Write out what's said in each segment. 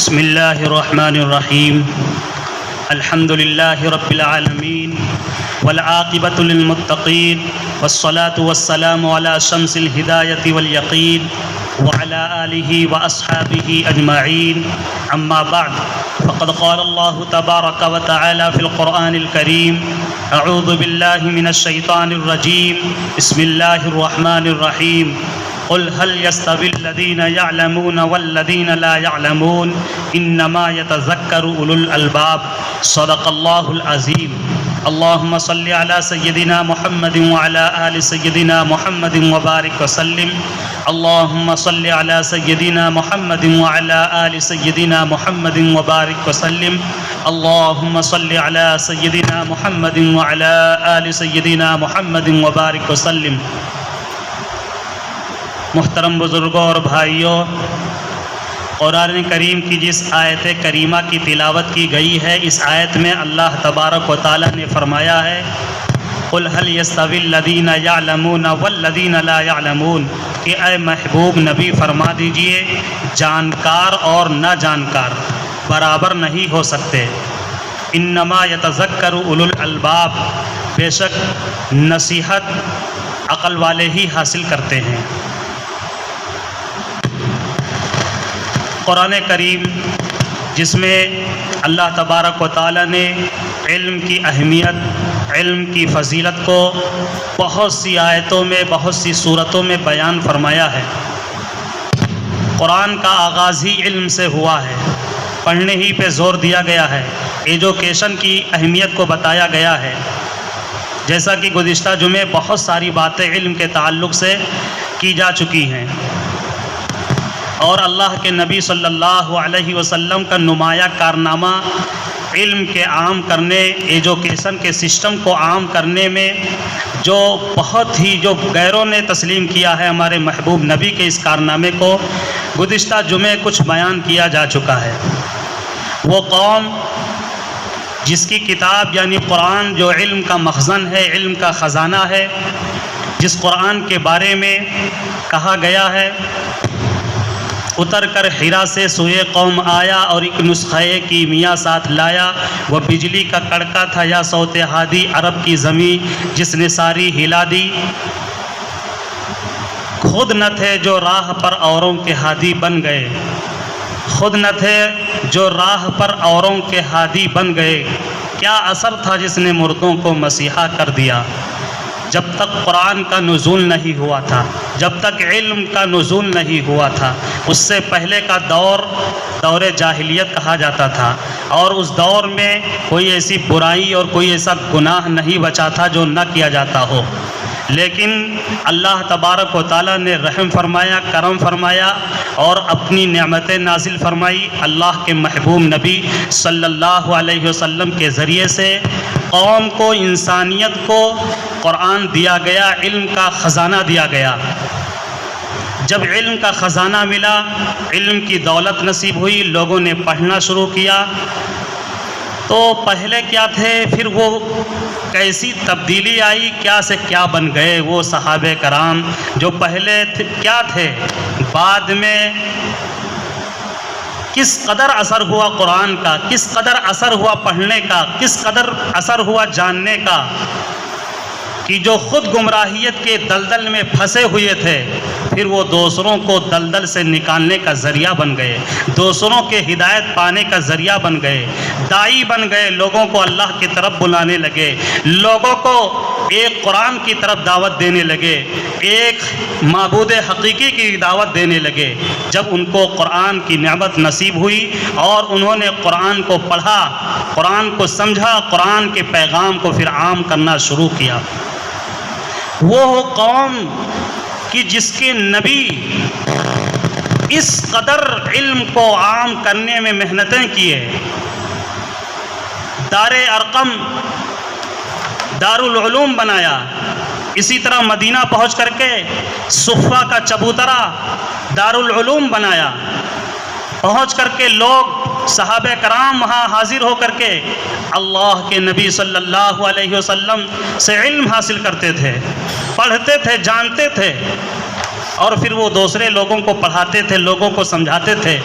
بسم اللہ الرحمن الرحیم الحمد للہ رب العالمین والعاقبۃ للمتقین والصلاة والسلام علی شمس الہدایۃ والیقین وعلی آلہ واصحابہ اجمعین اما بعد فقد قال اللہ تبارک وتعالی فی القرآن الکریم اعوذ باللہ من الشیطان الرجیم بسم اللہ الرحمن الرحیم قل هل يستوي الذين يعلمون والذين لا يعلمون انما يتذكر اولو الالباب صدق الله العظيم اللهم صل على سيدنا محمد وعلى آل سيدنا محمد وبارك وسلم اللهم صل على سيدنا محمد وعلى آل سيدنا محمد وبارك وسلم اللهم صل على سيدنا محمد وعلى آل سيدنا محمد وبارك وسلم۔ محترم بزرگوں اور بھائیوں، قرآن کریم کی جس آیت کریمہ کی تلاوت کی گئی ہے، اس آیت میں اللہ تبارک و تعالی نے فرمایا ہے قل هل يستوي الذين يعلمون والذين لا يعلمون، کہ اے محبوب نبی فرما دیجئے جانکار اور نہ جانکار برابر نہیں ہو سکتے۔ انما يتذكر اولو الالباب، بے شک نصیحت عقل والے ہی حاصل کرتے ہیں۔ قرآن کریم جس میں اللہ تبارک و تعالی نے علم کی اہمیت، علم کی فضیلت کو بہت سی آیتوں میں، بہت سی صورتوں میں بیان فرمایا ہے۔ قرآن کا آغاز ہی علم سے ہوا ہے، پڑھنے ہی پہ زور دیا گیا ہے، ایجوکیشن کی اہمیت کو بتایا گیا ہے۔ جیسا کہ گزشتہ جمعے بہت ساری باتیں علم کے تعلق سے کی جا چکی ہیں، اور اللہ کے نبی صلی اللہ علیہ وسلم کا نمایاں کارنامہ علم کے عام کرنے، ایجوکیشن کے سسٹم کو عام کرنے میں جو بہت ہی جو غیروں نے تسلیم کیا ہے ہمارے محبوب نبی کے اس کارنامے کو گزشتہ جمعے کچھ بیان کیا جا چکا ہے۔ وہ قوم جس کی کتاب یعنی قرآن جو علم کا مخزن ہے، علم کا خزانہ ہے، جس قرآن کے بارے میں کہا گیا ہے اتر کر حرا سے سوئے قوم آیا اور ایک نسخہ کیمیا ساتھ لایا، وہ بجلی کا کڑکا تھا یا صوت ہادی عرب کی زمین جس نے ساری ہلا دی، خود نہ تھے جو راہ پر اوروں کے ہادی بن گئے، خود نہ تھے جو راہ پر اوروں کے ہادی بن گئے، کیا اثر تھا جس نے مردوں کو مسیحا کر دیا۔ جب تک قرآن کا نزول نہیں ہوا تھا، جب تک علم کا نزول نہیں ہوا تھا، اس سے پہلے کا دور جاہلیت کہا جاتا تھا، اور اس دور میں کوئی ایسی برائی اور کوئی ایسا گناہ نہیں بچا تھا جو نہ کیا جاتا ہو۔ لیکن اللہ تبارک و تعالیٰ نے رحم فرمایا، کرم فرمایا اور اپنی نعمتیں نازل فرمائی اللہ کے محبوب نبی صلی اللہ علیہ وسلم کے ذریعے سے قوم کو، انسانیت کو قرآن دیا گیا، علم کا خزانہ دیا گیا۔ جب علم کا خزانہ ملا، علم کی دولت نصیب ہوئی، لوگوں نے پڑھنا شروع کیا، تو پہلے کیا تھے، پھر وہ کیسی تبدیلی آئی، کیا سے کیا بن گئے وہ صحابہ کرام جو پہلے کیا تھے، بعد میں کس قدر اثر ہوا قرآن کا، کس قدر اثر ہوا پڑھنے کا، کس قدر اثر ہوا جاننے کا، کہ جو خود گمراہیت کے دلدل میں پھنسے ہوئے تھے پھر وہ دوسروں کو دلدل سے نکالنے کا ذریعہ بن گئے، دوسروں کے ہدایت پانے کا ذریعہ بن گئے، داعی بن گئے، لوگوں کو اللہ کی طرف بلانے لگے، لوگوں کو ایک قرآن کی طرف دعوت دینے لگے، ایک معبود حقیقی کی دعوت دینے لگے۔ جب ان کو قرآن کی نعمت نصیب ہوئی اور انہوں نے قرآن کو پڑھا، قرآن کو سمجھا، قرآن کے پیغام کو پھر عام کرنا شروع کیا۔ وہ قوم کہ جس کے نبی اس قدر علم کو عام کرنے میں محنتیں کیے، دار ارقم دارالعلوم بنایا، اسی طرح مدینہ پہنچ کر کے صفہ کا چبوترا دارالعلوم بنایا، پہنچ کر کے لوگ صحابہ کرام وہاں حاضر ہو کر کے اللہ کے نبی صلی اللہ علیہ وسلم سے علم حاصل کرتے تھے، پڑھتے تھے، جانتے تھے، اور پھر وہ دوسرے لوگوں کو پڑھاتے تھے، لوگوں کو سمجھاتے تھے۔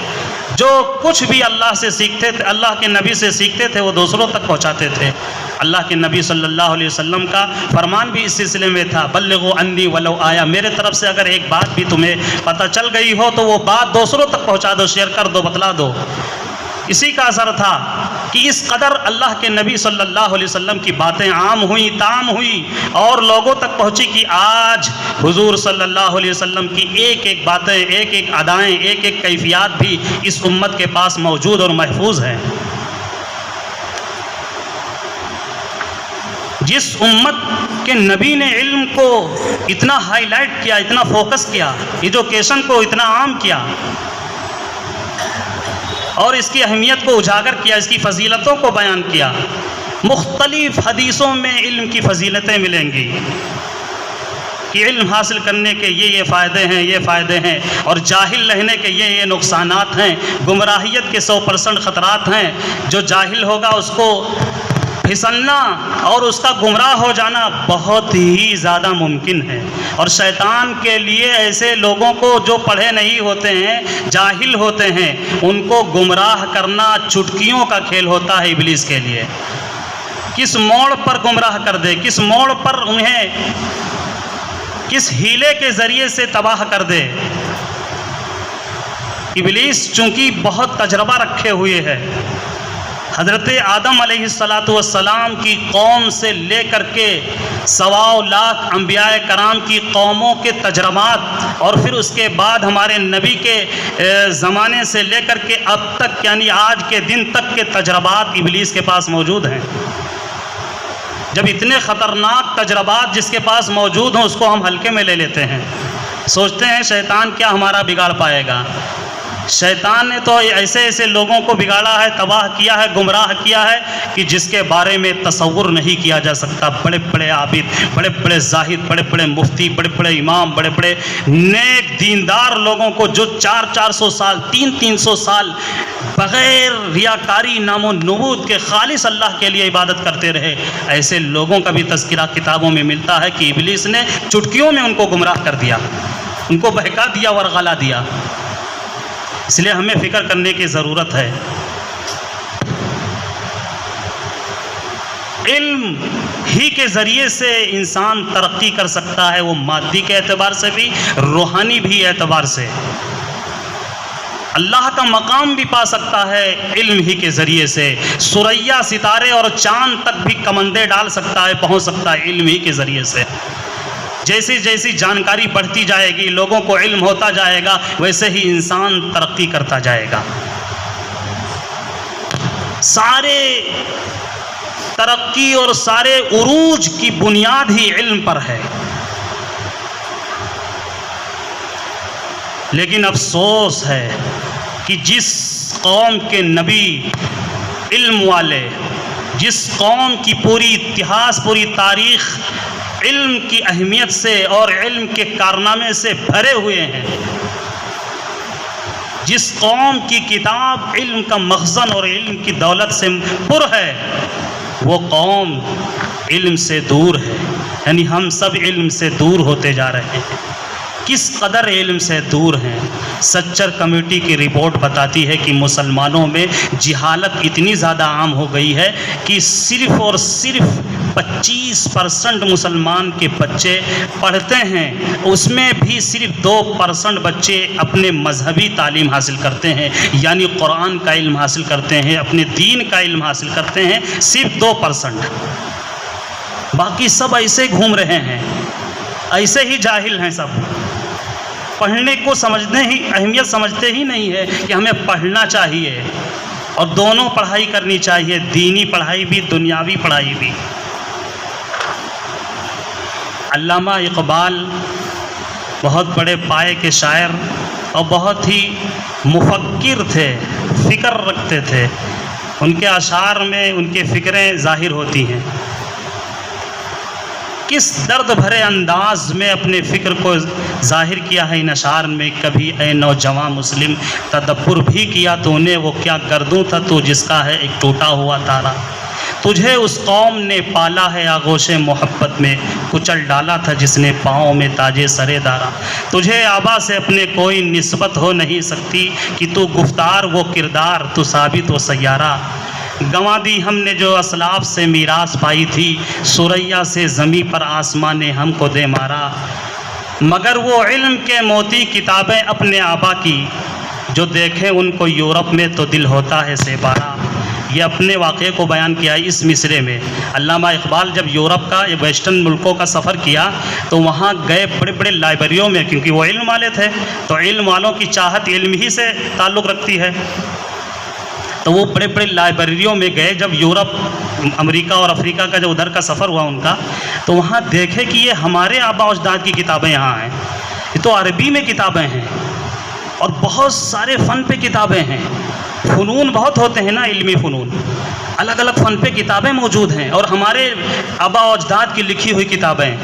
جو کچھ بھی اللہ سے سیکھتے تھے، اللہ کے نبی سے سیکھتے تھے، وہ دوسروں تک پہنچاتے تھے۔ اللہ کے نبی صلی اللہ علیہ وسلم کا فرمان بھی اس سلسلے میں تھا، بلغوا عنی ولو آیا، میرے طرف سے اگر ایک بات بھی تمہیں پتہ چل گئی ہو تو وہ بات دوسروں تک پہنچا دو، شیئر کر دو، بتلا دو۔ اسی کا اثر تھا کہ اس قدر اللہ کے نبی صلی اللہ علیہ وسلم کی باتیں عام ہوئیں، تام ہوئیں اور لوگوں تک پہنچی کہ آج حضور صلی اللہ علیہ وسلم کی ایک ایک باتیں، ایک ایک ادائیں، ایک ایک کیفیات بھی اس امت کے پاس موجود اور محفوظ ہیں۔ جس امت کے نبی نے علم کو اتنا ہائی لائٹ کیا، اتنا فوکس کیا، ایجوکیشن کو اتنا عام کیا اور اس کی اہمیت کو اجاگر کیا، اس کی فضیلتوں کو بیان کیا، مختلف حدیثوں میں علم کی فضیلتیں ملیں گی کہ علم حاصل کرنے کے یہ فائدے ہیں، یہ فائدے ہیں، اور جاہل رہنے کے یہ نقصانات ہیں، گمراہیت کے 100% خطرات ہیں۔ جو جاہل ہوگا اس کو پھسلنا اور اس کا گمراہ ہو جانا بہت ہی زیادہ ممکن ہے، اور شیطان کے لیے ایسے لوگوں کو جو پڑھے نہیں ہوتے ہیں، جاہل ہوتے ہیں، ان کو گمراہ کرنا چٹکیوں کا کھیل ہوتا ہے ابلیس کے لیے۔ کس موڑ پر گمراہ کر دے، کس موڑ پر انہیں کس ہیلے کے ذریعے سے تباہ کر دے۔ ابلیس چونکہ بہت تجربہ رکھے ہوئے ہے، حضرت آدم علیہ السلام کی قوم سے لے کر کے 1.25 لاکھ انبیاء کرام کی قوموں کے تجربات، اور پھر اس کے بعد ہمارے نبی کے زمانے سے لے کر کے اب تک، یعنی آج کے دن تک کے تجربات ابلیس کے پاس موجود ہیں۔ جب اتنے خطرناک تجربات جس کے پاس موجود ہوں، اس کو ہم ہلکے میں لے لیتے ہیں، سوچتے ہیں شیطان کیا ہمارا بگاڑ پائے گا۔ شیطان نے تو ایسے ایسے لوگوں کو بگاڑا ہے، تباہ کیا ہے، گمراہ کیا ہے کہ جس کے بارے میں تصور نہیں کیا جا سکتا۔ بڑے بڑے عابد، بڑے بڑے زاہد، بڑے بڑے مفتی، بڑے بڑے امام، بڑے بڑے نیک دیندار لوگوں کو جو 400 سال، 300 سال بغیر ریاکاری، نام و نبوت کے خالص اللہ کے لیے عبادت کرتے رہے، ایسے لوگوں کا بھی تذکرہ کتابوں میں ملتا ہے کہ ابلیس نے چٹکیوں میں ان کو گمراہ کر دیا، ان کو بہکا دیا، ورغلا دیا۔ اس لیے ہمیں فکر کرنے کی ضرورت ہے۔ علم ہی کے ذریعے سے انسان ترقی کر سکتا ہے، وہ مادی کے اعتبار سے بھی، روحانی بھی اعتبار سے۔ اللہ کا مقام بھی پا سکتا ہے علم ہی کے ذریعے سے، ثریا، ستارے اور چاند تک بھی کمندے ڈال سکتا ہے، پہنچ سکتا ہے علم ہی کے ذریعے سے۔ جیسی جیسی جانکاری بڑھتی جائے گی، لوگوں کو علم ہوتا جائے گا، ویسے ہی انسان ترقی کرتا جائے گا۔ سارے ترقی اور سارے عروج کی بنیاد ہی علم پر ہے۔ لیکن افسوس ہے کہ جس قوم کے نبی علم والے، جس قوم کی پوری اتہاس، پوری تاریخ علم کی اہمیت سے اور علم کے کارنامے سے بھرے ہوئے ہیں، جس قوم کی کتاب علم کا مخزن اور علم کی دولت سے پر ہے، وہ قوم علم سے دور ہے۔ یعنی ہم سب علم سے دور ہوتے جا رہے ہیں۔ کس قدر علم سے دور ہیں؟ سچر کمیٹی کی رپورٹ بتاتی ہے کہ مسلمانوں میں جہالت اتنی زیادہ عام ہو گئی ہے کہ صرف اور صرف 25% مسلمان کے بچے پڑھتے ہیں، اس میں بھی صرف 2% بچے اپنے مذہبی تعلیم حاصل کرتے ہیں، یعنی قرآن کا علم حاصل کرتے ہیں، اپنے دین کا علم حاصل کرتے ہیں، صرف 2%۔ باقی سب ایسے گھوم رہے ہیں، ایسے ہی جاہل ہیں سب، پڑھنے کو سمجھنے ہی، اہمیت سمجھتے ہی نہیں ہے کہ ہمیں پڑھنا چاہیے، اور دونوں پڑھائی کرنی چاہیے، دینی پڑھائی بھی، دنیاوی پڑھائی بھی۔ علامہ اقبال بہت بڑے پائے کے شاعر اور بہت ہی مفکر تھے، فکر رکھتے تھے، ان کے اشعار میں ان کی فکریں ظاہر ہوتی ہیں۔ کس درد بھرے انداز میں اپنے فکر کو ظاہر کیا ہے ان اشعار میں۔ کبھی اے نوجوان مسلم تدبر بھی کیا تو نے، وہ کیا گردوں تھا تو جس کا ہے ایک ٹوٹا ہوا تارا۔ تجھے اس قوم نے پالا ہے آغوش محبت میں، کچل ڈالا تھا جس نے پاؤں میں تاج سرے دارا۔ تجھے آبا سے اپنے کوئی نسبت ہو نہیں سکتی کہ تو گفتار وہ کردار، تو ثابت و سیارہ۔ گنوا دی ہم نے جو اسلاف سے میراث پائی تھی، سریا سے زمیں پر آسمان نے ہم کو دے مارا۔ مگر وہ علم کے موتی کتابیں اپنے آبا کی، جو دیکھیں ان کو یورپ میں تو دل ہوتا ہے سے بارہ۔ یہ اپنے واقعے کو بیان کیا ہے اس مصرے میں۔ علامہ اقبال جب یورپ کا یا ویسٹرن ملکوں کا سفر کیا تو وہاں گئے بڑے بڑے لائبریریوں میں، کیونکہ وہ علم والے تھے، تو علم والوں کی چاہت علم ہی سے تعلق رکھتی ہے، تو وہ بڑے بڑے لائبریریوں میں گئے۔ جب یورپ، امریکہ اور افریقہ کا جو ادھر کا سفر ہوا ان کا، تو وہاں دیکھے کہ یہ ہمارے آبا و اجداد کی کتابیں یہاں ہیں، یہ تو عربی میں کتابیں ہیں اور بہت سارے فن پہ کتابیں ہیں۔ فنون بہت ہوتے ہیں نا، علمی فنون، الگ الگ فن پہ کتابیں موجود ہیں، اور ہمارے آبا و اجداد کی لکھی ہوئی کتابیں۔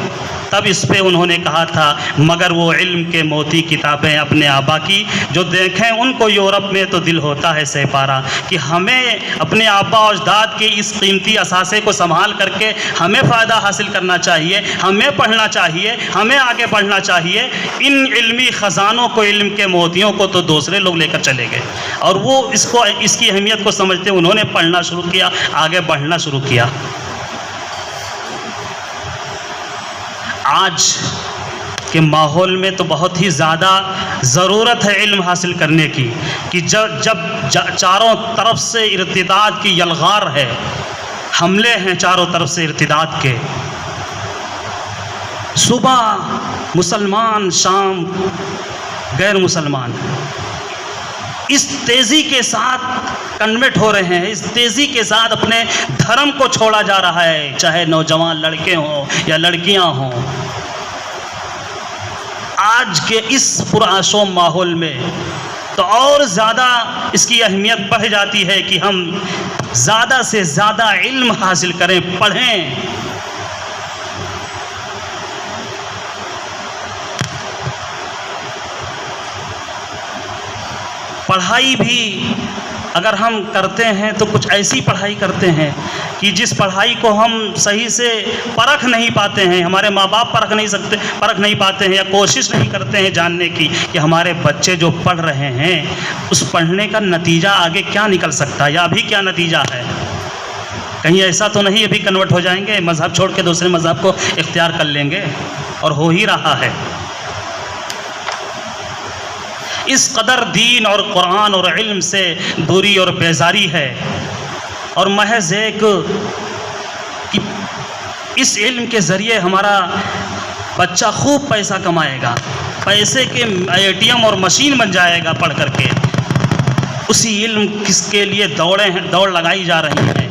تب اس پہ انہوں نے کہا تھا، مگر وہ علم کے موتی کتابیں اپنے آبا کی، جو دیکھیں ان کو یورپ میں تو دل ہوتا ہے سہ پارا۔ کہ ہمیں اپنے آبا و اجداد کے اس قیمتی اثاثے کو سنبھال کر کے ہمیں فائدہ حاصل کرنا چاہیے، ہمیں پڑھنا چاہیے، ہمیں آگے بڑھنا چاہیے۔ ان علمی خزانوں کو، علم کے موتیوں کو تو دوسرے لوگ لے کر چلے گئے، اور وہ اس کی اہمیت کو سمجھتے انہوں نے پڑھنا شروع کیا، آگے بڑھنا شروع کیا۔ آج کے ماحول میں تو بہت ہی زیادہ ضرورت ہے علم حاصل کرنے کی، کہ جب چاروں طرف سے ارتداد کی یلغار ہے، حملے ہیں چاروں طرف سے ارتداد کے، صبح مسلمان، شام غیر مسلمان، اس تیزی کے ساتھ کنورٹ ہو رہے ہیں، اس تیزی کے ساتھ اپنے دھرم کو چھوڑا جا رہا ہے، چاہے نوجوان لڑکے ہوں یا لڑکیاں ہوں۔ آج کے اس پرآشوب ماحول میں تو اور زیادہ اس کی اہمیت بڑھ جاتی ہے کہ ہم زیادہ سے زیادہ علم حاصل کریں، پڑھیں۔ پڑھائی بھی اگر ہم کرتے ہیں تو کچھ ایسی پڑھائی کرتے ہیں کہ جس پڑھائی کو ہم صحیح سے پرکھ نہیں پاتے ہیں، ہمارے ماں باپ پرکھ نہیں پاتے ہیں، یا کوشش نہیں کرتے ہیں جاننے کی کہ ہمارے بچے جو پڑھ رہے ہیں اس پڑھنے کا نتیجہ آگے کیا نکل سکتا ہے، یا ابھی کیا نتیجہ ہے۔ کہیں ایسا تو نہیں ابھی کنورٹ ہو جائیں گے، مذہب چھوڑ کے دوسرے مذہب کو اختیار کر لیں گے، اور ہو ہی رہا ہے۔ اس قدر دین اور قرآن اور علم سے دوری اور بیزاری ہے، اور محض ایک کہ اس علم کے ذریعے ہمارا بچہ خوب پیسہ کمائے گا، پیسے کے ATM اور مشین بن جائے گا پڑھ کر کے، اسی علم کس کے لیے دوڑ لگائی جا رہی ہیں،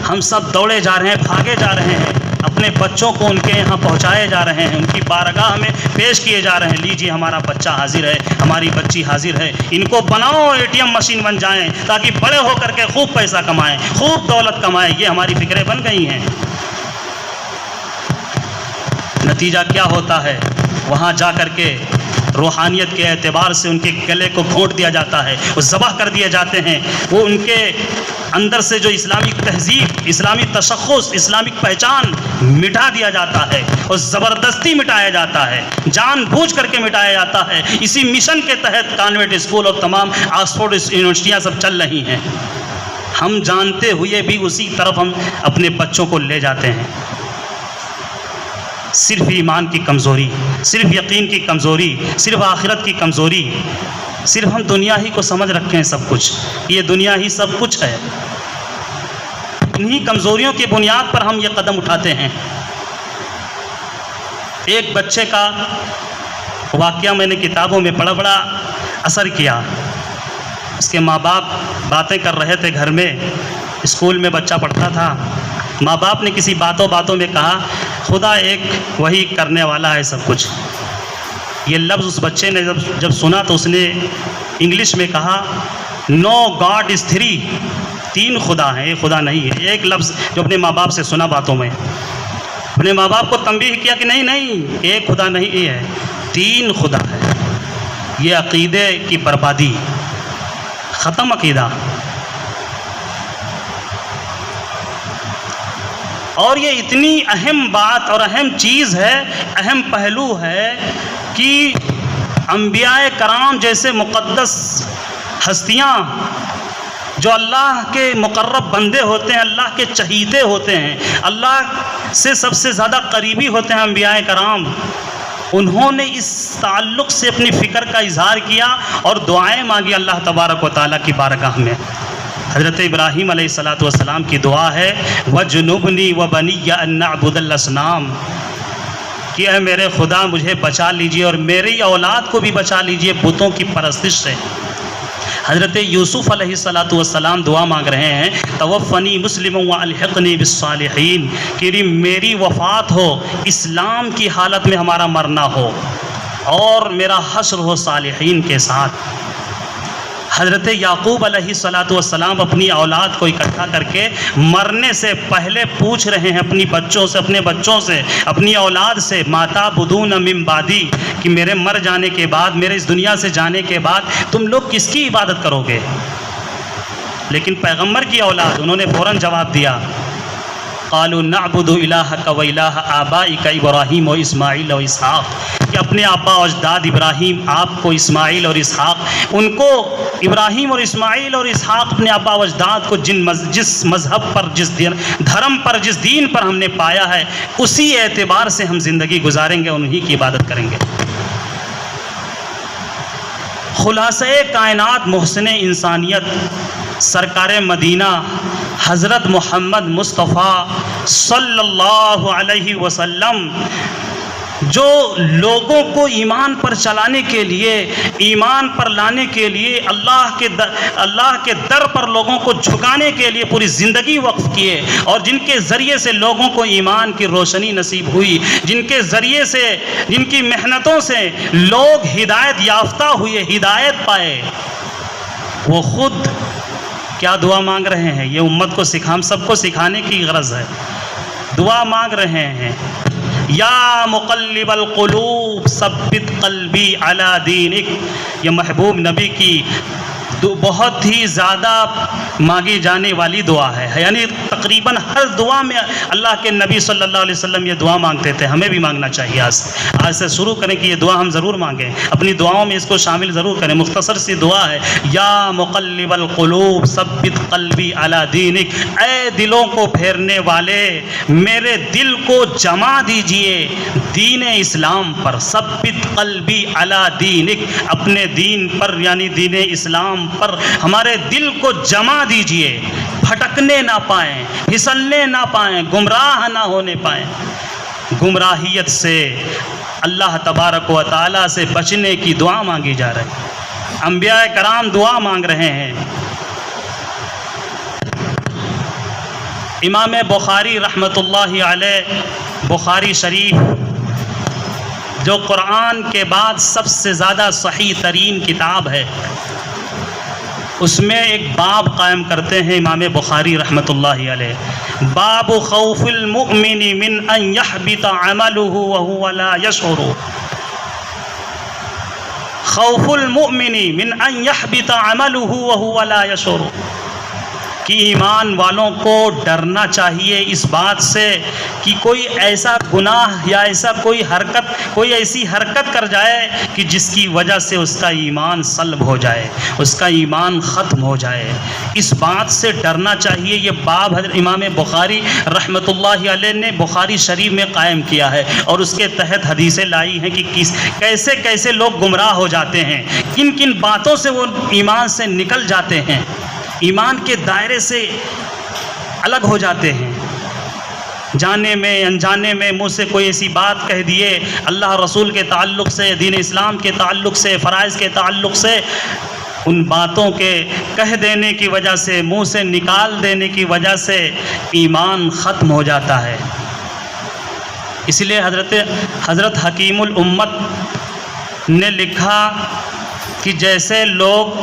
ہم سب دوڑے جا رہے ہیں، بھاگے جا رہے ہیں، اپنے بچوں کو ان کے یہاں پہنچائے جا رہے ہیں، ان کی بارگاہ میں پیش کیے جا رہے ہیں، لیجیے ہمارا بچہ حاضر ہے، ہماری بچی حاضر ہے، ان کو بناؤ ATM مشین بن جائیں، تاکہ بڑے ہو کر کے خوب پیسہ کمائیں، خوب دولت کمائیں۔ یہ ہماری فکریں بن گئی ہیں۔ نتیجہ کیا ہوتا ہے؟ وہاں جا کر کے روحانیت کے اعتبار سے ان کے گلے کو گھونٹ دیا جاتا ہے، وہ ذبح کر دیے جاتے ہیں، وہ ان کے اندر سے جو اسلامی تہذیب، اسلامی تشخص، اسلامک پہچان مٹا دیا جاتا ہے، اور زبردستی مٹایا جاتا ہے، جان بوجھ کر کے مٹایا جاتا ہے۔ اسی مشن کے تحت کانوینٹ اسکول اور تمام آکسفورڈ یونیورسٹیاں سب چل رہی ہیں، ہم جانتے ہوئے بھی اسی طرف ہم اپنے بچوں کو لے جاتے ہیں۔ صرف ایمان کی کمزوری، صرف یقین کی کمزوری، صرف آخرت کی کمزوری، صرف ہم دنیا ہی کو سمجھ رکھے ہیں سب کچھ، یہ دنیا ہی سب کچھ ہے۔ انہی کمزوریوں کی بنیاد پر ہم یہ قدم اٹھاتے ہیں۔ ایک بچے کا واقعہ میں نے کتابوں میں پڑھا، بڑا اثر کیا۔ اس کے ماں باپ باتیں کر رہے تھے گھر میں، اسکول میں بچہ پڑھتا تھا، ماں باپ نے کسی باتوں میں کہا خدا ایک وہی کرنے والا ہے سب کچھ۔ یہ لفظ اس بچے نے جب سنا تو اس نے انگلش میں کہا نو گاڈ از تھری، تین خدا ہیں، ایک خدا نہیں ہے۔ ایک لفظ جو اپنے ماں باپ سے سنا باتوں میں، اپنے ماں باپ کو تنبیہ کیا کہ نہیں ایک خدا نہیں ہے، تین خدا ہے۔ یہ عقیدے کی بربادی، ختم عقیدہ۔ اور یہ اتنی اہم بات اور اہم چیز ہے، اہم پہلو ہے کہ انبیاء کرام جیسے مقدس ہستیاں جو اللہ کے مقرب بندے ہوتے ہیں، اللہ کے چہیتے ہوتے ہیں، اللہ سے سب سے زیادہ قریبی ہوتے ہیں انبیاء کرام، انہوں نے اس تعلق سے اپنی فکر کا اظہار کیا اور دعائیں مانگی اللہ تبارک و تعالیٰ کی بارگاہ میں۔ حضرت ابراہیم علیہ السلام کی دعا ہے وَجْنُبْنِي وَبَنِيَّ أَن نَّعْبُدَ الْأَصْنَامَ، کہ اے میرے خدا مجھے بچا لیجئے اور میری اولاد کو بھی بچا لیجئے بتوں کی پرستش سے۔ حضرت یوسف علیہ السلام دعا مانگ رہے ہیں توفنی مسلم والحقنی بالصالحین، کہ میری وفات ہو اسلام کی حالت میں ہمارا مرنا ہو اور میرا حشر ہو صالحین کے ساتھ۔ حضرت یعقوب علیہ السلام اپنی اولاد کو اکٹھا کر کے مرنے سے پہلے پوچھ رہے ہیں اپنے بچوں سے اپنی اولاد سے ما تعبدون من بعدی، کہ میرے مر جانے کے بعد، میرے اس دنیا سے جانے کے بعد تم لوگ کس کی عبادت کرو گے؟ لیکن پیغمبر کی اولاد انہوں نے فوراً جواب دیا قالوا نعبد الہک و الہ آبائک ابراہیم و اسماعیل و اسحاق، کہ اپنے آبا و اجداد ابراہیم، آپ کو اسماعیل اور اسحاق، ان کو ابراہیم اور اسماعیل اور اسحاق اپنے آبا و اجداد کو جس مذہب پر، جس دھرم پر، جس دین پر ہم نے پایا ہے اسی اعتبار سے ہم زندگی گزاریں گے، انہی کی عبادت کریں گے۔ خلاصہ کائنات محسن انسانیت سرکار مدینہ حضرت محمد مصطفیٰ صلی اللہ علیہ وسلم جو لوگوں کو ایمان پر چلانے کے لیے، ایمان پر لانے کے لیے، اللہ کے در پر لوگوں کو جھکانے کے لیے پوری زندگی وقف کیے، اور جن کے ذریعے سے لوگوں کو ایمان کی روشنی نصیب ہوئی، جن کے ذریعے سے، جن کی محنتوں سے لوگ ہدایت یافتہ ہوئے، ہدایت پائے، وہ خود کیا دعا مانگ رہے ہیں؟ یہ امت کو ہم سب کو سکھانے کی غرض ہے۔ دعا مانگ رہے ہیں یا مقلب القلوب ثبت قلبی علی دینک، یہ محبوب نبی کی بہت ہی زیادہ مانگی جانے والی دعا ہے، یعنی تقریباً ہر دعا میں اللہ کے نبی صلی اللہ علیہ وسلم یہ دعا مانگتے تھے، ہمیں بھی مانگنا چاہیے۔ آج سے شروع کریں کہ یہ دعا ہم ضرور مانگیں، اپنی دعاؤں میں اس کو شامل ضرور کریں۔ مختصر سی دعا ہے یا مقلب القلوب ثبت قلبی علی دینک، اے دلوں کو پھیرنے والے میرے دل کو جما دیجئے دین اسلام پر، ثبت قلبی علی دینک، اپنے دین پر یعنی دین اسلام پر ہمارے دل کو جما دیجئے، پھٹکنے نہ پائیں، پھسلنے نہ پائیں، گمراہ نہ ہونے پائیں۔ گمراہیت سے اللہ تبارک و تعالیٰ سے بچنے کی دعا مانگی جا رہی ہے، انبیاء کرام دعا مانگ رہے ہیں۔ امام بخاری رحمۃ اللہ علیہ، بخاری شریف جو قرآن کے بعد سب سے زیادہ صحیح ترین کتاب ہے، اس میں ایک باب قائم کرتے ہیں امام بخاری رحمۃ اللہ علیہ، باب خوف المؤمن من ان يحبط عمله وهو لا يشعر، خوف المؤمن من ان يحبط عمله وهو لا يشعر، کہ ایمان والوں کو ڈرنا چاہیے اس بات سے کہ کوئی ایسا گناہ یا ایسا کوئی ایسی حرکت کر جائے کہ جس کی وجہ سے اس کا ایمان سلب ہو جائے، اس کا ایمان ختم ہو جائے، اس بات سے ڈرنا چاہیے۔ یہ باب حضرت امام بخاری رحمۃ اللہ علیہ نے بخاری شریف میں قائم کیا ہے، اور اس کے تحت حدیثیں لائی ہیں کہ کیسے کیسے لوگ گمراہ ہو جاتے ہیں، کن کن باتوں سے وہ ایمان سے نکل جاتے ہیں، ایمان کے دائرے سے الگ ہو جاتے ہیں، جانے میں انجانے میں منہ سے کوئی ایسی بات کہہ دیے اللہ رسول کے تعلق سے، دین اسلام کے تعلق سے، فرائض کے تعلق سے، ان باتوں کے کہہ دینے کی وجہ سے، منہ سے نکال دینے کی وجہ سے ایمان ختم ہو جاتا ہے۔ اس لیے حضرت حکیم الامت نے لکھا کہ جیسے لوگ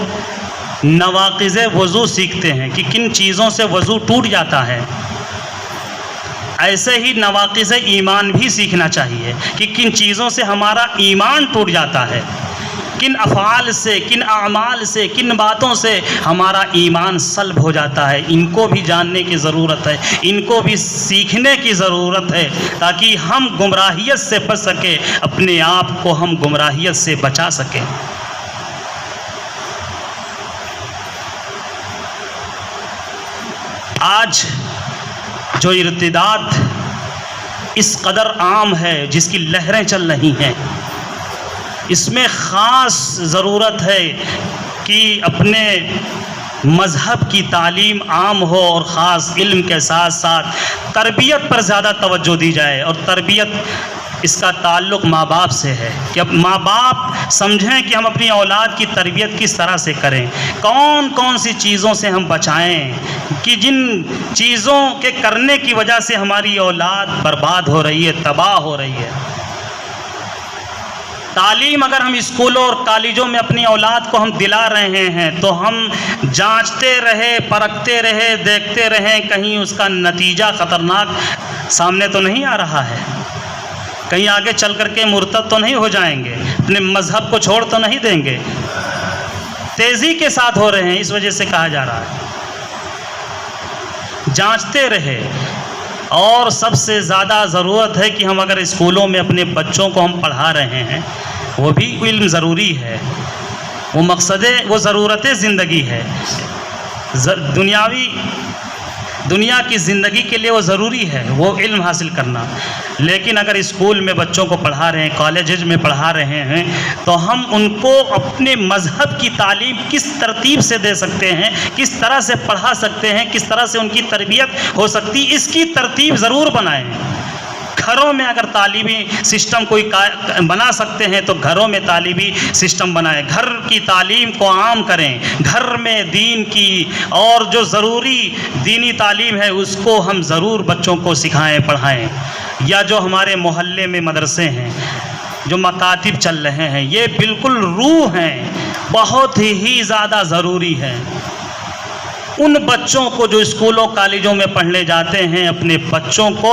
نواقض وضو سیکھتے ہیں کہ کن چیزوں سے وضو ٹوٹ جاتا ہے، ایسے ہی نواقض ایمان بھی سیکھنا چاہیے کہ کن چیزوں سے ہمارا ایمان ٹوٹ جاتا ہے۔ کن افعال سے، کن اعمال سے، کن باتوں سے ہمارا ایمان سلب ہو جاتا ہے، ان کو بھی جاننے کی ضرورت ہے، ان کو بھی سیکھنے کی ضرورت ہے، تاکہ ہم گمراہیت سے بچ سکیں، اپنے آپ کو ہم گمراہیت سے بچا سکیں۔ آج جو ارتداد اس قدر عام ہے، جس کی لہریں چل رہی ہیں، اس میں خاص ضرورت ہے کہ اپنے مذہب کی تعلیم عام ہو، اور خاص علم کے ساتھ ساتھ تربیت پر زیادہ توجہ دی جائے، اور تربیت اس کا تعلق ماں باپ سے ہے کہ اب ماں باپ سمجھیں کہ ہم اپنی اولاد کی تربیت کس طرح سے کریں، کون کون سی چیزوں سے ہم بچائیں، کہ جن چیزوں کے کرنے کی وجہ سے ہماری اولاد برباد ہو رہی ہے، تباہ ہو رہی ہے۔ تعلیم اگر ہم اسکولوں اور کالجوں میں اپنی اولاد کو ہم دلا رہے ہیں تو ہم جانچتے رہے، پرکھتے رہے، دیکھتے رہیں کہیں اس کا نتیجہ خطرناک سامنے تو نہیں آ رہا ہے، کہیں آگے چل کر کے مرتد تو نہیں ہو جائیں گے، اپنے مذہب کو چھوڑ تو نہیں دیں گے۔ تیزی کے ساتھ ہو رہے ہیں، اس وجہ سے کہا جا رہا ہے جانچتے رہے۔ اور سب سے زیادہ ضرورت ہے کہ ہم اگر اسکولوں میں اپنے بچوں کو ہم پڑھا رہے ہیں، وہ بھی علم ضروری ہے، وہ مقصد، وہ ضرورت زندگی ہے، دنیا کی زندگی کے لیے وہ ضروری ہے وہ علم حاصل کرنا۔ لیکن اگر اسکول میں بچوں کو پڑھا رہے ہیں، کالجز میں پڑھا رہے ہیں، تو ہم ان کو اپنے مذہب کی تعلیم کس ترتیب سے دے سکتے ہیں، کس طرح سے پڑھا سکتے ہیں، کس طرح سے ان کی تربیت ہو سکتی، اس کی ترتیب ضرور بنائیں۔ گھروں میں اگر تعلیمی سسٹم کوئی بنا سکتے ہیں تو گھروں میں تعلیمی سسٹم بنائیں، گھر کی تعلیم کو عام کریں، گھر میں دین کی اور جو ضروری دینی تعلیم ہے اس کو ہم ضرور بچوں کو سکھائیں، پڑھائیں۔ یا جو ہمارے محلے میں مدرسے ہیں، جو مکاتب چل رہے ہیں، یہ بالکل روح ہیں، بہت ہی زیادہ ضروری ہے۔ ان بچوں کو جو اسکولوں کالجوں میں پڑھنے جاتے ہیں، اپنے بچوں کو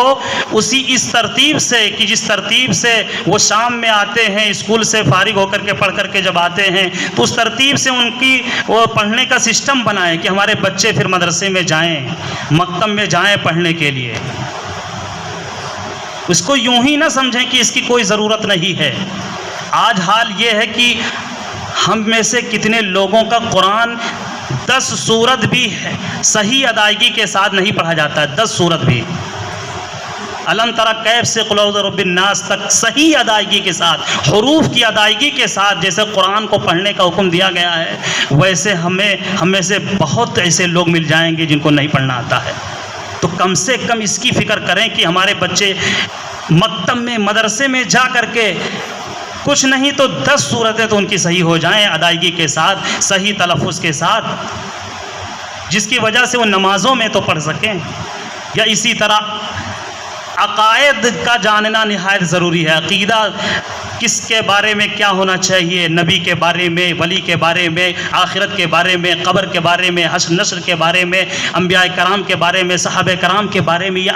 اس ترتیب سے، کہ جس ترتیب سے وہ شام میں آتے ہیں اسکول سے فارغ ہو کر کے پڑھ کر کے جب آتے ہیں، تو اس ترتیب سے ان کی وہ پڑھنے کا سسٹم بنائیں کہ ہمارے بچے پھر مدرسے میں جائیں، مکتب میں جائیں پڑھنے کے لیے۔ اس کو یوں ہی نہ سمجھیں کہ اس کی کوئی ضرورت نہیں ہے۔ آج حال یہ ہے کہ ہم میں سے کتنے لوگوں کا قرآن 10 سورت بھی ہے صحیح ادائیگی کے ساتھ نہیں پڑھا جاتا ہے، 10 سورت بھی، الم تری کیف سے قل اعوذ برب الناس تک صحیح ادائیگی کے ساتھ، حروف کی ادائیگی کے ساتھ جیسے قرآن کو پڑھنے کا حکم دیا گیا ہے، ویسے ہم میں سے بہت ایسے لوگ مل جائیں گے جن کو نہیں پڑھنا آتا ہے۔ تو کم سے کم اس کی فکر کریں کہ ہمارے بچے مکتب میں، مدرسے میں جا کر کے کچھ نہیں تو 10 سورتیں تو ان کی صحیح ہو جائیں، ادائیگی کے ساتھ، صحیح تلفظ کے ساتھ، جس کی وجہ سے وہ نمازوں میں تو پڑھ سکیں۔ یا اسی طرح عقائد کا جاننا نہایت ضروری ہے۔ عقیدہ کس کے بارے میں کیا ہونا چاہیے، نبی کے بارے میں، ولی کے بارے میں، آخرت کے بارے میں، قبر کے بارے میں، حشر نشر کے بارے میں، انبیاء کرام کے بارے میں، صحابہ کرام کے بارے میں، یہ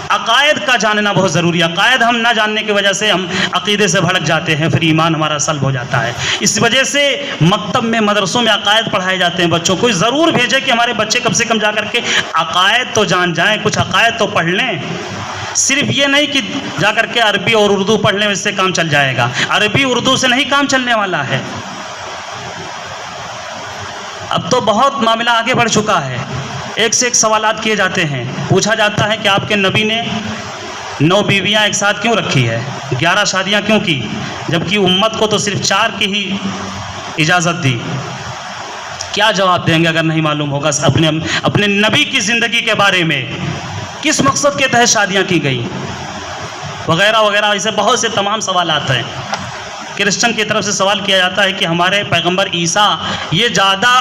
عقائد کا جاننا بہت ضروری ہے۔ عقائد ہم نہ جاننے کی وجہ سے ہم عقیدے سے بھڑک جاتے ہیں، پھر ایمان ہمارا سلب ہو جاتا ہے۔ اس وجہ سے مکتب میں، مدرسوں میں عقائد پڑھائے جاتے ہیں۔ بچوں کو ضرور بھیجیں کہ ہمارے بچے کم سے کم جا کر کے عقائد تو جان جائیں، کچھ عقائد تو پڑھ لیں۔ صرف یہ نہیں کہ جا کر کے عربی اور اردو پڑھ لیں، اس سے کام چل جائے گا۔ عربی اردو سے نہیں کام چلنے والا ہے، اب تو بہت معاملہ آگے بڑھ چکا ہے۔ ایک سے ایک سوالات کیے جاتے ہیں، پوچھا جاتا ہے کہ آپ کے نبی نے 9 بیویاں ایک ساتھ کیوں رکھی ہے، 11 شادیاں کیوں کی، جبکہ امت کو تو صرف 4 کی ہی اجازت دی؟ کیا جواب دیں گے اگر نہیں معلوم ہوگا اپنے نبی کی زندگی کے بارے میں، کس مقصد کے تحت شادیاں کی گئی، وغیرہ وغیرہ، ایسے بہت سے تمام سوالات ہیں۔ کرسچن کی طرف سے سوال کیا جاتا ہے کہ ہمارے پیغمبر عیسیٰ یہ زیادہ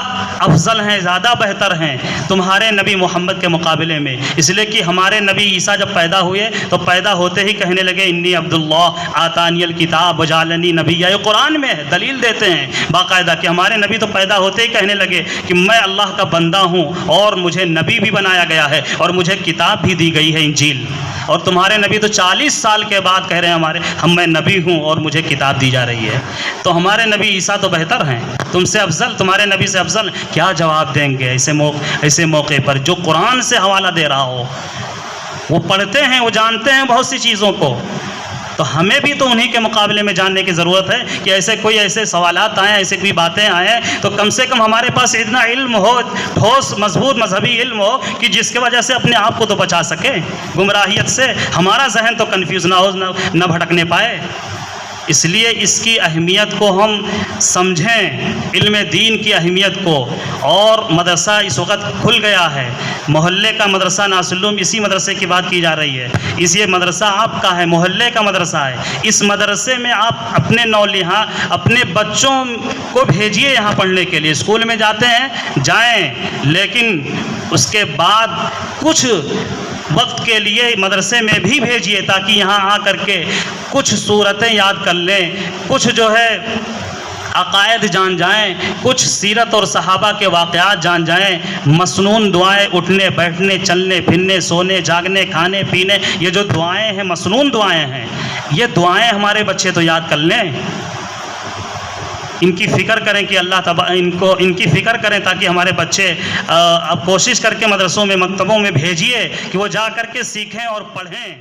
افضل ہیں، زیادہ بہتر ہیں تمہارے نبی محمد کے مقابلے میں، اس لیے کہ ہمارے نبی عیسیٰ جب پیدا ہوئے تو پیدا ہوتے ہی کہنے لگے انی عبداللہ آتانی الکتاب وجعلنی نبیّا۔ یہ قرآن میں ہے، دلیل دیتے ہیں باقاعدہ کہ ہمارے نبی تو پیدا ہوتے ہی کہنے لگے کہ میں اللہ کا بندہ ہوں اور مجھے نبی بھی بنایا گیا ہے اور مجھے کتاب بھی دی گئی ہے انجیل۔ اور تمہارے نبی تو 40 سال کے بعد کہہ رہے ہیں میں نبی ہوں اور مجھے کتاب دی جا رہی ہے. تو ہمارے نبی عیسیٰ تو بہتر ہیں، تم سے افضل، تمہارے نبی سے افضل. کیا جواب دیں گے ایسے موقع پر جو قرآن سے حوالہ دے رہا ہو؟ وہ پڑھتے ہیں، وہ جانتے ہیں بہت سی چیزوں کو. تو ہمیں بھی تو انہی کے مقابلے میں جاننے کی ضرورت ہے کہ ایسے سوالات آئیں، ایسے کوئی باتیں آئیں تو کم سے کم ہمارے پاس اتنا علم ہو، ٹھوس مضبوط مذہبی علم ہو کہ جس کی وجہ سے اپنے آپ کو تو بچا سکے گمراہیت سے، ہمارا ذہن تو کنفیوز نہ ہو، نہ بھٹکنے پائے. اس لیے اس کی اہمیت کو ہم سمجھیں، علم دین کی اہمیت کو. اور مدرسہ اس وقت کھل گیا ہے، محلے کا مدرسہ ناصرالعلوم، اسی مدرسے کی بات کی جا رہی ہے. یہ مدرسہ آپ کا ہے، محلے کا مدرسہ ہے. اس مدرسے میں آپ اپنے نولہاں اپنے بچوں کو بھیجیے یہاں پڑھنے کے لیے. اسکول میں جاتے ہیں جائیں، لیکن اس کے بعد کچھ وقت کے لیے مدرسے میں بھی بھیجیے تاکہ یہاں آ کر کے کچھ صورتیں یاد کر لیں، کچھ جو ہے عقائد جان جائیں، کچھ سیرت اور صحابہ کے واقعات جان جائیں. مسنون دعائیں، اٹھنے بیٹھنے چلنے پھرنے سونے جاگنے کھانے پینے، یہ جو دعائیں ہیں مسنون دعائیں ہیں، یہ دعائیں ہمارے بچے تو یاد کر لیں. ان کی فکر کریں کہ ان کی فکر کریں تاکہ ہمارے بچے اب کوشش کر کے مدرسوں میں مکتبوں میں بھیجیے کہ وہ جا کر کے سیکھیں اور پڑھیں.